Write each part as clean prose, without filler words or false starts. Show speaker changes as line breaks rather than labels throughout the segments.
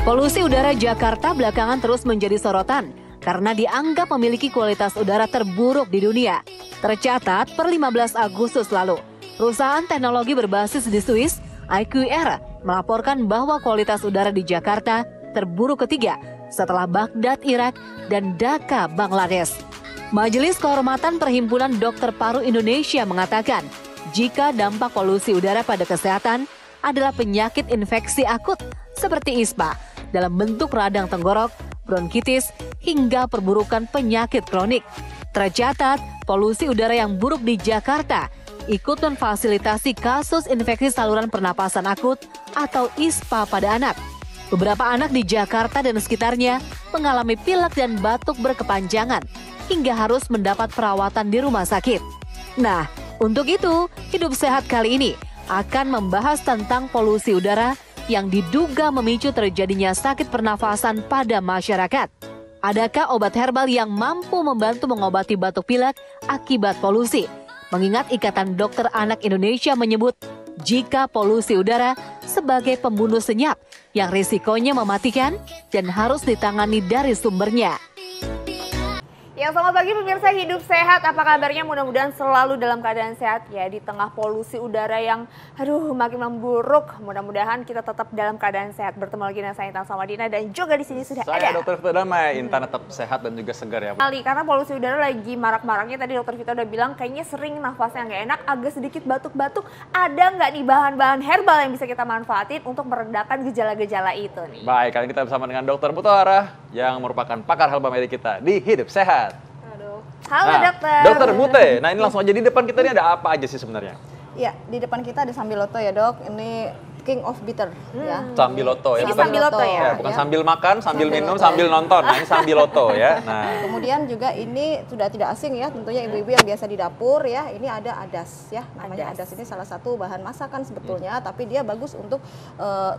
Polusi udara Jakarta belakangan terus menjadi sorotan karena dianggap memiliki kualitas udara terburuk di dunia. Tercatat per 15 Agustus lalu, perusahaan teknologi berbasis di Swiss, IQR, melaporkan bahwa kualitas udara di Jakarta terburuk ketiga setelah Baghdad, Irak, dan Dhaka, Bangladesh. Majelis Kehormatan Perhimpunan Dokter Paru Indonesia mengatakan, jika dampak polusi udara pada kesehatan adalah penyakit infeksi akut seperti ISPA dalam bentuk radang tenggorok, bronkitis, hingga perburukan penyakit kronik. Tercatat, polusi udara yang buruk di Jakarta ikut memfasilitasi kasus infeksi saluran pernapasan akut atau ISPA pada anak. Beberapa anak di Jakarta dan sekitarnya mengalami pilek dan batuk berkepanjangan hingga harus mendapat perawatan di rumah sakit. Nah, untuk itu, Hidup Sehat kali ini akan membahas tentang polusi udara yang diduga memicu terjadinya sakit pernafasan pada masyarakat. Adakah obat herbal yang mampu membantu mengobati batuk pilek akibat polusi? Mengingat Ikatan Dokter Anak Indonesia menyebut jika polusi udara sebagai pembunuh senyap yang risikonya mematikan dan harus ditangani dari sumbernya.
Ya, selamat pagi pemirsa Hidup Sehat. Apa kabarnya? Mudah-mudahan selalu dalam keadaan sehat ya di tengah polusi udara yang makin memburuk. Mudah-mudahan kita tetap dalam keadaan sehat. Bertemu lagi dengan saya Intan Samadina dan juga di sini sudah ada
Dr. Vita Damai. Intan tetap sehat dan juga segar ya.
Karena polusi udara lagi marak-maraknya, tadi Dr. Vita udah bilang kayaknya sering nafasnya nggak enak, agak sedikit batuk-batuk. Ada nggak nih bahan-bahan herbal yang bisa kita manfaatin untuk meredakan gejala-gejala itu nih?
Baik, kali ini kita bersama dengan Dr. Mutahara yang merupakan pakar herbal medik kita di Hidup Sehat.
Halo dokter.
Dokter Mute, nah ini langsung aja di depan kita ini ada apa aja sih sebenarnya?
Ya, di depan kita ada sambiloto ya dok, ini King of Bitter ya.
Sambiloto ya,
sambiloto ya.
Bukan sambil makan, sambil minum, sambil nonton. Nah, ini sambiloto ya. Nah,
kemudian juga ini sudah tidak asing ya, tentunya ibu-ibu yang biasa di dapur ya. Ini ada adas ya, namanya adas ini salah satu bahan masakan sebetulnya, tapi dia bagus untuk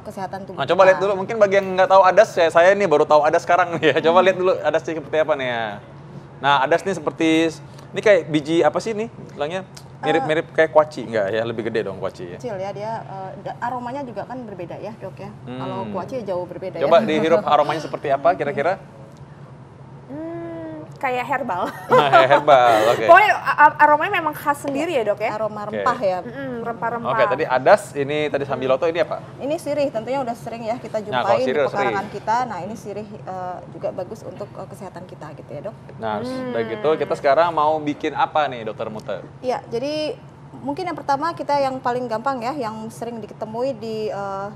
kesehatan tubuh.
Nah, coba lihat dulu, mungkin bagi yang nggak tahu adas, saya ini baru tahu adas sekarang nih ya. Coba lihat dulu adas seperti apa nih ya. Nah, adas nih seperti, ini kayak biji apa sih nih? Bilangnya mirip-mirip kayak kuaci, enggak ya? Lebih gede dong kuaci ya?
Kecil ya, dia aromanya juga kan berbeda ya dok ya. Kalau kuaci jauh berbeda.
Coba
ya.
dihirup aromanya seperti apa kira-kira?
Kayak herbal.
Herbal, oke.
Pokoknya aromanya memang khas sendiri ya dok ya?
Aroma rempah ya.
Rempah-rempah.
Oke, tadi adas, ini tadi sambiloto, ini apa?
Ini sirih, tentunya udah sering ya kita
Nah,
jumpai di
sirih,
pekarangan kita. Nah ini sirih juga bagus untuk kesehatan kita gitu ya dok.
Nah, udah gitu kita sekarang mau bikin apa nih Dokter Mute?
Ya, jadi mungkin yang pertama kita yang paling gampang ya, yang sering ditemui di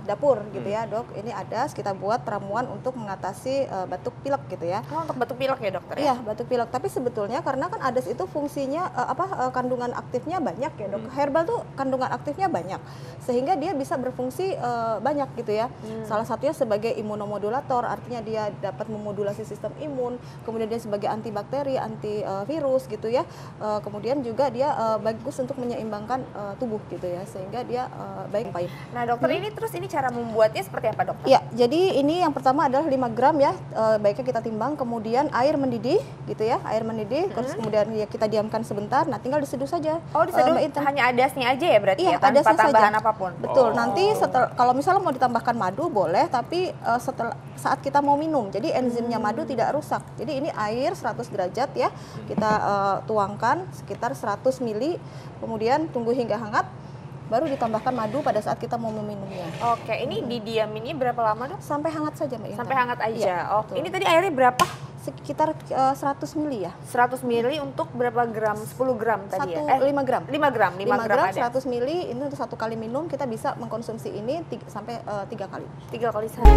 dapur gitu ya dok. Ini adas, kita buat ramuan untuk mengatasi batuk pilek gitu ya.
Oh, untuk batuk pilek ya dokter?
Iya, batuk pilek. Tapi sebetulnya karena kan adas itu fungsinya kandungan aktifnya banyak ya dok. Herbal tuh kandungan aktifnya banyak, sehingga dia bisa berfungsi banyak gitu ya. Salah satunya sebagai imunomodulator, artinya dia dapat memodulasi sistem imun. Kemudian dia sebagai antibakteri, antivirus gitu ya. Kemudian juga dia bagus untuk menyeimbangkan tubuh gitu ya, sehingga dia baik.
Nah dokter, ini terus ini cara membuatnya seperti apa dokter?
Ya, jadi ini yang pertama adalah 5 gram ya, baiknya kita timbang, kemudian air mendidih gitu ya, air mendidih, terus kemudian ya kita diamkan sebentar, nah tinggal diseduh saja.
Oh diseduh, hanya adasnya aja ya berarti
iya,
ya, tanpa tambahan
saja.
Apapun?
Betul, nanti kalau misalnya mau ditambahkan madu boleh, tapi saat kita mau minum, jadi enzimnya madu tidak rusak. Jadi ini air 100 derajat ya, kita tuangkan sekitar 100 ml, kemudian tunggu hingga hangat, baru ditambahkan madu pada saat kita mau meminumnya.
Oke, ini didiaminnya berapa lama dok?
Sampai hangat saja Mbak Intan.
Sampai hangat aja.
Ya,
Ini tadi airnya berapa?
Sekitar 100 ml ya.
100 ml untuk berapa gram? 10 gram tadi ya?
5 gram.
5 gram
100 ml ini untuk 1 kali minum, kita bisa mengkonsumsi ini sampai 3 kali.
3 kali sehari.